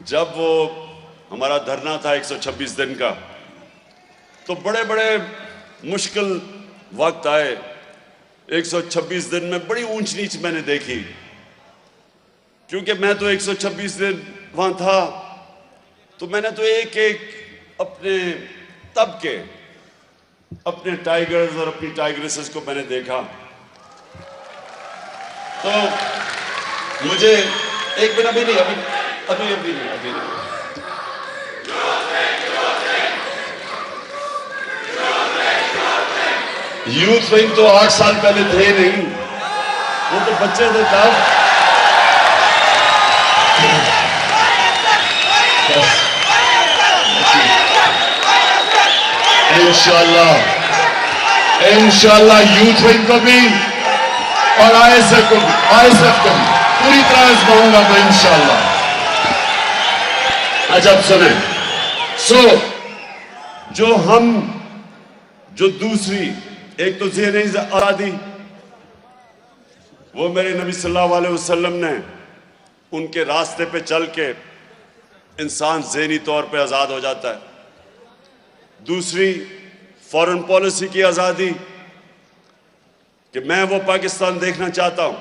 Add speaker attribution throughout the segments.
Speaker 1: जब वो हमारा धरना था 126 दिन का, तो बड़े बड़े मुश्किल वक्त आए। 126 दिन में बड़ी ऊंच नीच मैंने देखी, क्योंकि मैं तो 126 दिन वहां था, तो मैंने तो एक एक अपने तबके, अपने टाइगर्स और अपनी टाइग्रेसेस को मैंने देखा। तो मुझे एक मिनट अभी नहीं, अभी नहीं। यूथ विंग तो 8 साल पहले थे नहीं, वो तो बच्चे थे तब। इंशाल्लाह यूथ विंग को भी और आईएसएफ को भी पूरी तरह आजमाऊंगा मैं इंशाल्लाह। अच्छा अब सुने, जो दूसरी, एक तो ज़हनी आज़ादी, वो मेरे नबी सल्लल्लाहु अलैहि वसल्लम ने उनके रास्ते पे चल के इंसान ज़हनी तौर पे आज़ाद हो जाता है। दूसरी फॉरेन पॉलिसी की आज़ादी, कि मैं वो पाकिस्तान देखना चाहता हूं,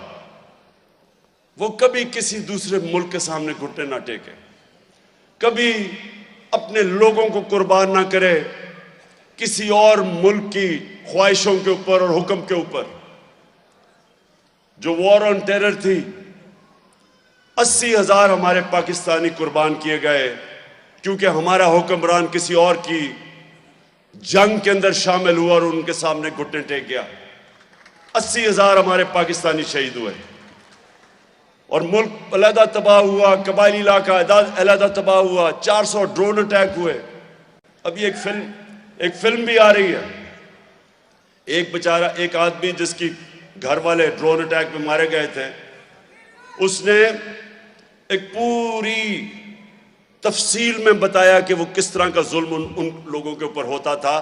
Speaker 1: वो कभी किसी दूसरे मुल्क के सामने घुटने ना टेके, कभी अपने लोगों को कुर्बान ना करे किसी और मुल्क की ख्वाहिशों के ऊपर और हुक्म के ऊपर। जो वॉर ऑन टेरर थी, 80,000 हमारे पाकिस्तानी कुर्बान किए गए, क्योंकि हमारा हुक्मरान किसी और की जंग के अंदर शामिल हुआ और उनके सामने घुटने टेक गया। 80,000 हमारे पाकिस्तानी शहीद हुए और मुल्क अलहदा तबाह हुआ, कबायली इलाका अलहदा तबाह हुआ, 400 ड्रोन अटैक हुए। अभी एक फिल्म भी आ रही है, एक बेचारा, एक आदमी जिसकी घर वाले ड्रोन अटैक में मारे गए थे, उसने एक पूरी तफसील में बताया कि वो किस तरह का जुल्म उन लोगों के ऊपर होता था